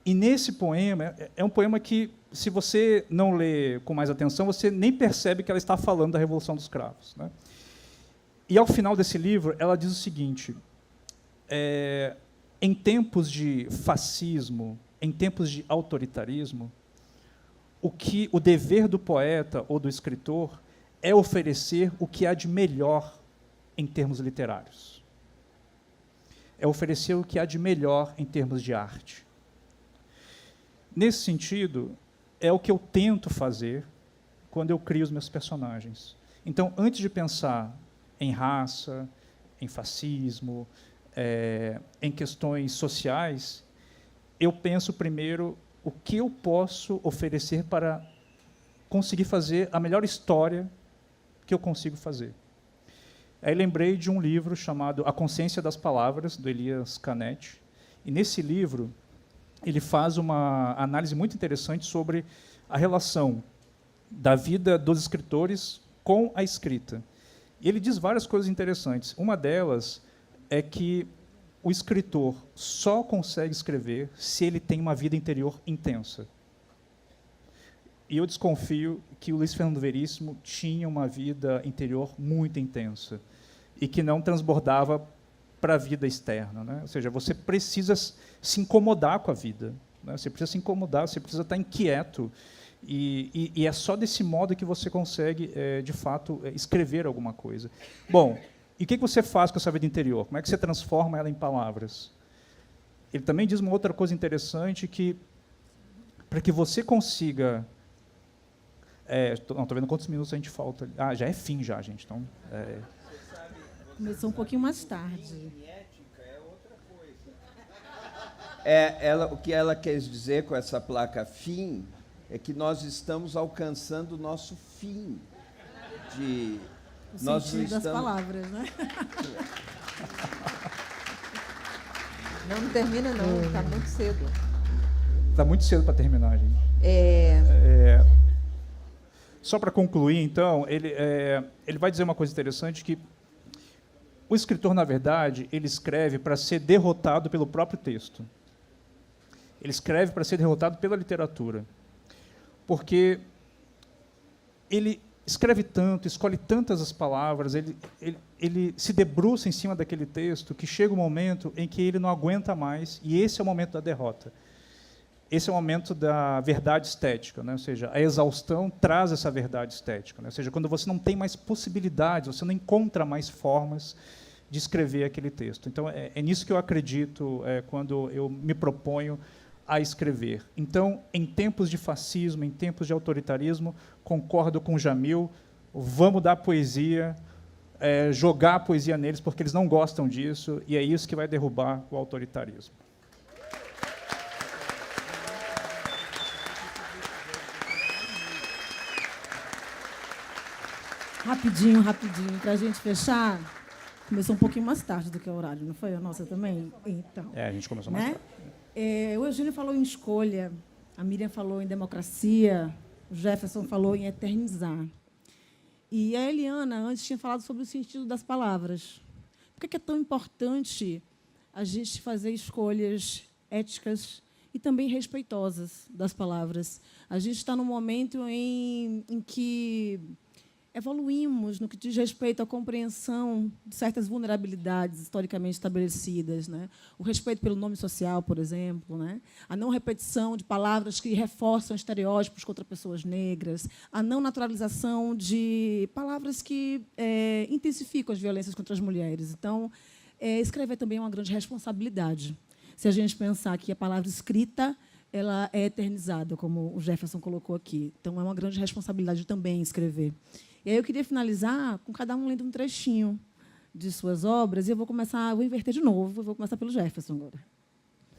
E nesse poema, é um poema que, se você não lê com mais atenção, você nem percebe que ela está falando da Revolução dos Cravos, né? E, ao final desse livro, ela diz o seguinte, em tempos de fascismo, em tempos de autoritarismo, o dever do poeta ou do escritor é oferecer o que há de melhor em termos literários. É oferecer o que há de melhor em termos de arte. Nesse sentido, é o que eu tento fazer quando eu crio os meus personagens. Então, antes de pensar em raça, em fascismo, em questões sociais, eu penso primeiro o que eu posso oferecer para conseguir fazer a melhor história que eu consigo fazer. Aí lembrei de um livro chamado A Consciência das Palavras, do Elias Canetti, e nesse livro ele faz uma análise muito interessante sobre a relação da vida dos escritores com a escrita. E ele diz várias coisas interessantes. Uma delas é que o escritor só consegue escrever se ele tem uma vida interior intensa. E eu desconfio que o Luiz Fernando Veríssimo tinha uma vida interior muito intensa e que não transbordava para a vida externa, né? Ou seja, você precisa se incomodar com a vida, né? Você precisa se incomodar, você precisa estar inquieto. E é só desse modo que você consegue, de fato, escrever alguma coisa. Bom, e o que você faz com essa vida interior? Como é que você transforma ela em palavras? Ele também diz uma outra coisa interessante, que para que você consiga... Estou vendo quantos minutos a gente falta. Ah, já é fim, já, gente. Então, Começou um pouquinho mais tarde. O que ela quer dizer com essa placa fim é que nós estamos alcançando o nosso fim. O sentido das palavras, né? Não termina, não. Está muito cedo. Está muito cedo para terminar, gente. Só para concluir, então, ele vai dizer uma coisa interessante, que o escritor, na verdade, ele escreve para ser derrotado pelo próprio texto. Ele escreve para ser derrotado pela literatura. Porque ele escreve tanto, escolhe tantas as palavras, ele se debruça em cima daquele texto, que chega um momento em que ele não aguenta mais, e esse é o momento da derrota. Esse é o momento da verdade estética, né? Ou seja, a exaustão traz essa verdade estética, né? Ou seja, quando você não tem mais possibilidades, você não encontra mais formas de escrever aquele texto. Então, é nisso que eu acredito quando eu me proponho a escrever. Então, em tempos de fascismo, em tempos de autoritarismo, concordo com o Jamil, vamos dar poesia, jogar a poesia neles, porque eles não gostam disso, e é isso que vai derrubar o autoritarismo. Rapidinho, para a gente fechar. Começou um pouquinho mais tarde do que o horário, não foi a nossa também? Então, A gente começou mais né? tarde. O Eugênio falou em escolha, a Miriam falou em democracia, o Jefferson falou em eternizar. E a Eliana, antes, tinha falado sobre o sentido das palavras. Por que é tão importante a gente fazer escolhas éticas e também respeitosas das palavras? A gente está num momento em que evoluímos no que diz respeito à compreensão de certas vulnerabilidades historicamente estabelecidas, né? O respeito pelo nome social, por exemplo, né? A não repetição de palavras que reforçam estereótipos contra pessoas negras, a não naturalização de palavras que intensificam as violências contra as mulheres. Então, escrever também é uma grande responsabilidade. Se a gente pensar que a palavra escrita ela é eternizada, como o Jefferson colocou aqui. Então, é uma grande responsabilidade também escrever. E aí eu queria finalizar com cada um lendo um trechinho de suas obras, e eu vou inverter de novo, eu vou começar pelo Jefferson agora.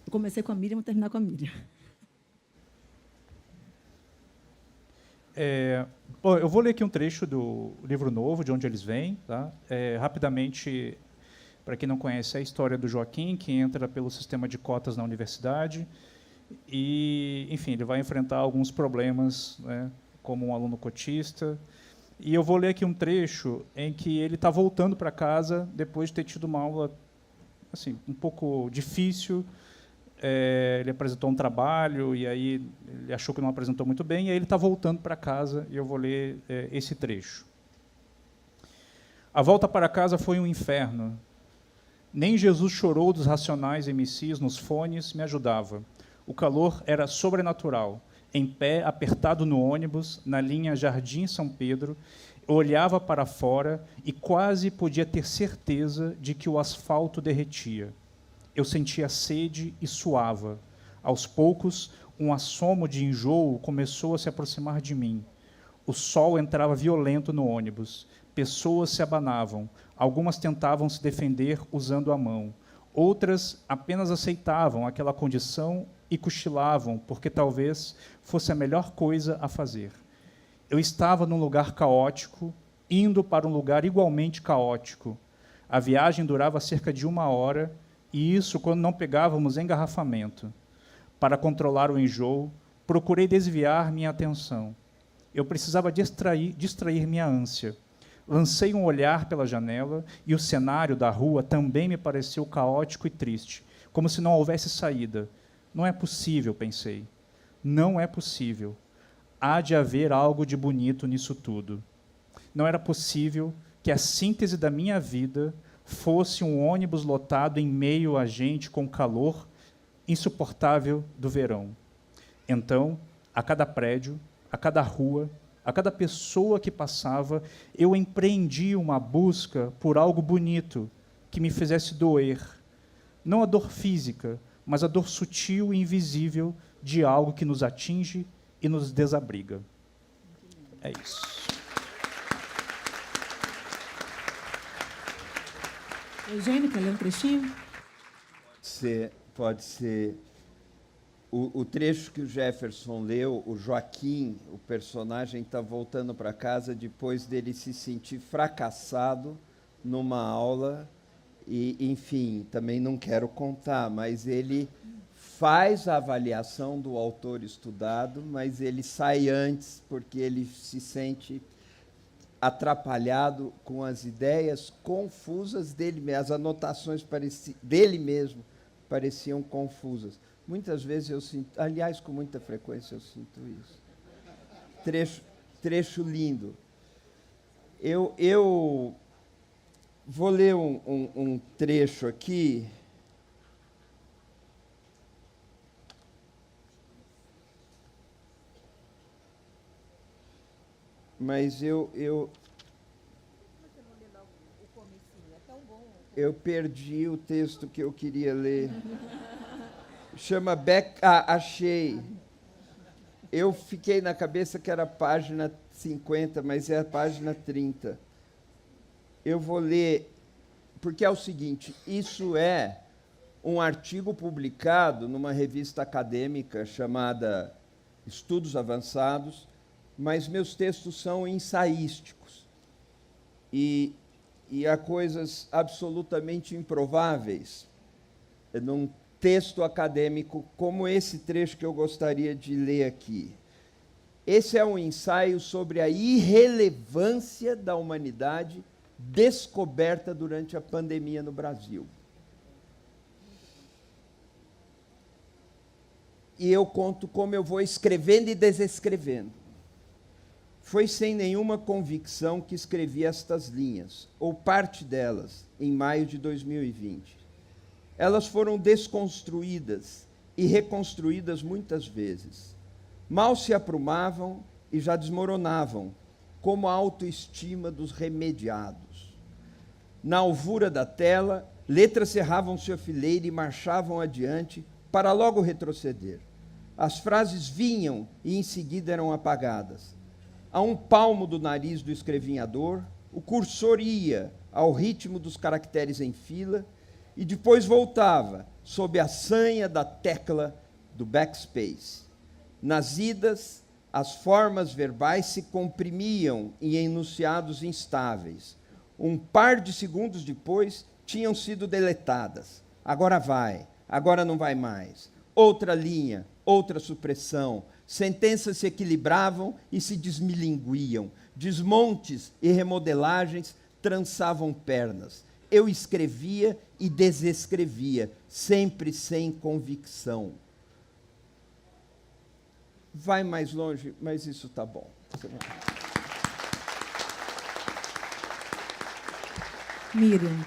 Eu comecei com a Miriam, vou terminar com a Miriam. Bom, eu vou ler aqui um trecho do livro novo, de onde eles vêm. Tá? Rapidamente, para quem não conhece, é a história do Joaquim, que entra pelo sistema de cotas na universidade, e, enfim, ele vai enfrentar alguns problemas, né, como um aluno cotista. E eu vou ler aqui um trecho em que ele está voltando para casa depois de ter tido uma aula assim, um pouco difícil. Ele apresentou um trabalho e aí ele achou que não apresentou muito bem, e aí ele está voltando para casa, e eu vou ler esse trecho. A volta para casa foi um inferno. Nem Jesus chorou dos Racionais MCs nos fones me ajudava. O calor era sobrenatural. Em pé, apertado no ônibus, na linha Jardim São Pedro, eu olhava para fora e quase podia ter certeza de que o asfalto derretia. Eu sentia sede e suava. Aos poucos, um assomo de enjoo começou a se aproximar de mim. O sol entrava violento no ônibus. Pessoas se abanavam. Algumas tentavam se defender usando a mão. Outras apenas aceitavam aquela condição e cochilavam, porque talvez fosse a melhor coisa a fazer. Eu estava num lugar caótico, indo para um lugar igualmente caótico. A viagem durava cerca de 1 hora, e isso quando não pegávamos engarrafamento. Para controlar o enjoo, procurei desviar minha atenção. Eu precisava distrair minha ânsia. Lancei um olhar pela janela, e o cenário da rua também me pareceu caótico e triste, como se não houvesse saída. Não é possível, pensei. Não é possível. Há de haver algo de bonito nisso tudo. Não era possível que a síntese da minha vida fosse um ônibus lotado em meio a gente com calor insuportável do verão. Então, a cada prédio, a cada rua, a cada pessoa que passava, eu empreendi uma busca por algo bonito que me fizesse doer. Não a dor física, mas a dor sutil e invisível de algo que nos atinge e nos desabriga. É isso. Eugênio, quer ler um trechinho? Pode ser. O trecho que o Jefferson leu, o Joaquim, o personagem, está voltando para casa depois dele se sentir fracassado numa aula. E, enfim, também não quero contar, mas ele faz a avaliação do autor estudado, mas ele sai antes porque ele se sente atrapalhado com as ideias confusas dele mesmo. As anotações dele mesmo pareciam confusas. Muitas vezes eu sinto, aliás, com muita frequência eu sinto isso. Trecho lindo. Eu vou ler um trecho aqui. Mas eu perdi o texto que eu queria ler. Chama achei. Eu fiquei na cabeça que era a página 50, mas é a página 30. Eu vou ler, porque é o seguinte, isso é um artigo publicado numa revista acadêmica chamada Estudos Avançados, mas meus textos são ensaísticos. E e há coisas absolutamente improváveis num texto acadêmico como esse trecho que eu gostaria de ler aqui. Esse é um ensaio sobre a irrelevância da humanidade descoberta durante a pandemia no Brasil. E eu conto como eu vou escrevendo e desescrevendo. Foi sem nenhuma convicção que escrevi estas linhas, ou parte delas, em maio de 2020. Elas foram desconstruídas e reconstruídas muitas vezes. Mal se aprumavam e já desmoronavam, como a autoestima dos remediados. Na alvura da tela, letras cerravam-se a fileira e marchavam adiante para logo retroceder. As frases vinham e em seguida eram apagadas. A um palmo do nariz do escrevinhador, o cursor ia ao ritmo dos caracteres em fila e depois voltava sob a sanha da tecla do backspace. Nas idas, as formas verbais se comprimiam em enunciados instáveis. Um par de segundos depois, tinham sido deletadas. Agora vai, agora não vai mais. Outra linha, outra supressão. Sentenças se equilibravam e se desmilinguiam. Desmontes e remodelagens trançavam pernas. Eu escrevia e desescrevia, sempre sem convicção. Vai mais longe, mas isso está bom. Miriam.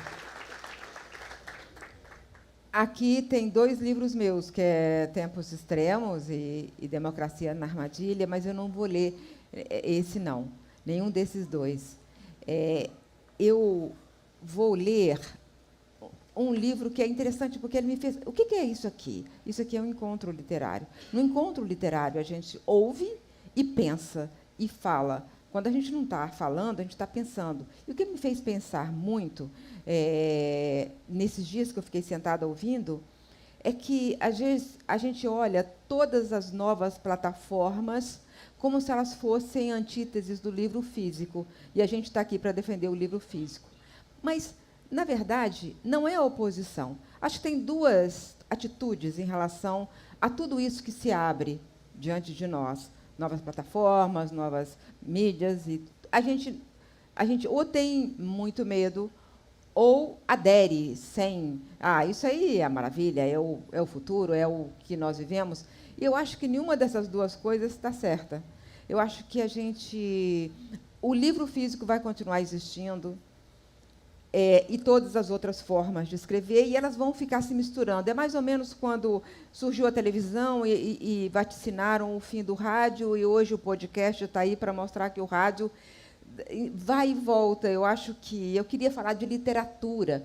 Aqui tem 2 livros meus, que é Tempos Extremos e Democracia na Armadilha, mas eu não vou ler esse, não. Nenhum desses 2. Eu vou ler um livro que é interessante, porque ele me fez... O que é isso aqui? Isso aqui é um encontro literário. No encontro literário, a gente ouve e pensa e fala. Quando a gente não está falando, a gente está pensando. E o que me fez pensar muito, nesses dias que eu fiquei sentada ouvindo, é que, às vezes, a gente olha todas as novas plataformas como se elas fossem antíteses do livro físico. E a gente está aqui para defender o livro físico. Mas, na verdade, não é a oposição. Acho que tem 2 atitudes em relação a tudo isso que se abre diante de nós. Novas plataformas, novas mídias. E a gente ou tem muito medo ou adere sem... isso aí é a maravilha, é o futuro, é o que nós vivemos. E eu acho que nenhuma dessas 2 coisas está certa. Eu acho que o livro físico vai continuar existindo, e todas as outras formas de escrever, e elas vão ficar se misturando. É mais ou menos quando surgiu a televisão e vaticinaram o fim do rádio, e hoje o podcast está aí para mostrar que o rádio vai e volta. Eu acho que eu queria falar de literatura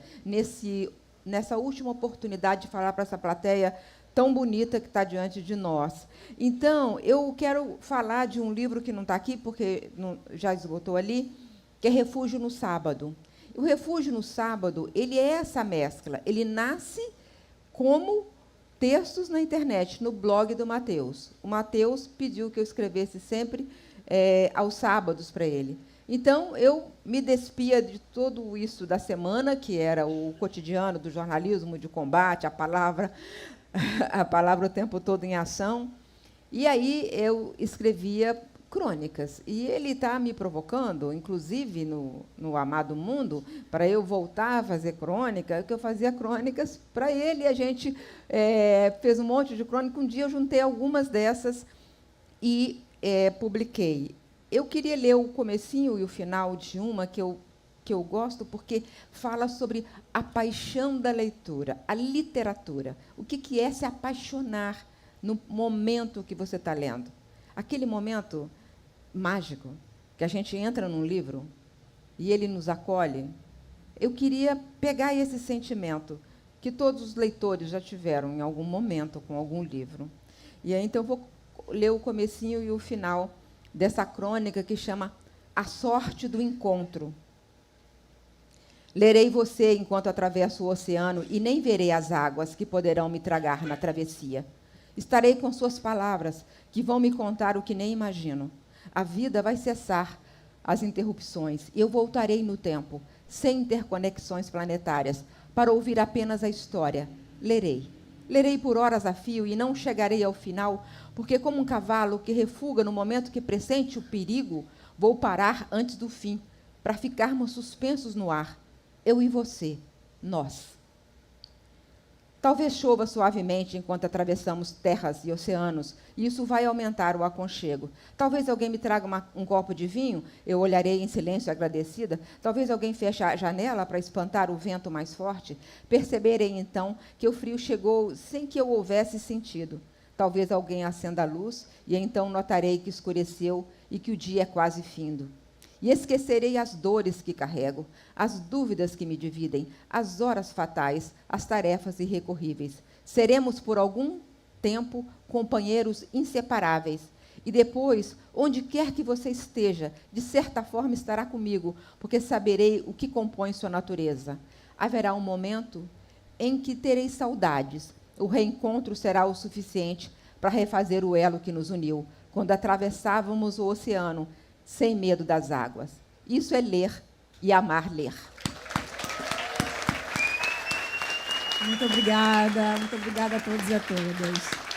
nessa última oportunidade de falar para essa plateia tão bonita que está diante de nós. Então, eu quero falar de um livro que não está aqui, porque já esgotou ali, que é Refúgio no Sábado. O Refúgio no Sábado, ele é essa mescla. Ele nasce como textos na internet, no blog do Mateus. O Mateus pediu que eu escrevesse sempre aos sábados para ele. Então, eu me despia de tudo isso da semana, que era o cotidiano do jornalismo de combate, a palavra o tempo todo em ação. E aí eu escrevia crônicas. E ele está me provocando, inclusive no Amado Mundo, para eu voltar a fazer crônica, que eu fazia crônicas para ele. A gente fez um monte de crônica. Um dia eu juntei algumas dessas e publiquei. Eu queria ler o comecinho e o final de uma que eu gosto, porque fala sobre a paixão da leitura, a literatura. O que é se apaixonar no momento que você está lendo? Aquele momento mágico, que a gente entra num livro e ele nos acolhe. Eu queria pegar esse sentimento que todos os leitores já tiveram em algum momento com algum livro. E aí, então, eu vou ler o comecinho e o final dessa crônica que chama A Sorte do Encontro. Lerei você enquanto atravesso o oceano e nem verei as águas que poderão me tragar na travessia. Estarei com suas palavras, que vão me contar o que nem imagino. A vida vai cessar as interrupções, e eu voltarei no tempo, sem interconexões planetárias, para ouvir apenas a história. Lerei. Lerei por horas a fio e não chegarei ao final, porque, como um cavalo que refuga no momento que pressente o perigo, vou parar antes do fim, para ficarmos suspensos no ar. Eu e você, nós. Talvez chova suavemente enquanto atravessamos terras e oceanos, e isso vai aumentar o aconchego. Talvez alguém me traga um copo de vinho, eu olharei em silêncio agradecida. Talvez alguém feche a janela para espantar o vento mais forte. Perceberei, então, que o frio chegou sem que eu houvesse sentido. Talvez alguém acenda a luz, e então notarei que escureceu e que o dia é quase findo. E esquecerei as dores que carrego, as dúvidas que me dividem, as horas fatais, as tarefas irrecorríveis. Seremos, por algum tempo, companheiros inseparáveis. E depois, onde quer que você esteja, de certa forma estará comigo, porque saberei o que compõe sua natureza. Haverá um momento em que terei saudades. O reencontro será o suficiente para refazer o elo que nos uniu, quando atravessávamos o oceano, sem medo das águas. Isso é ler e amar ler. Muito obrigada a todos e a todas.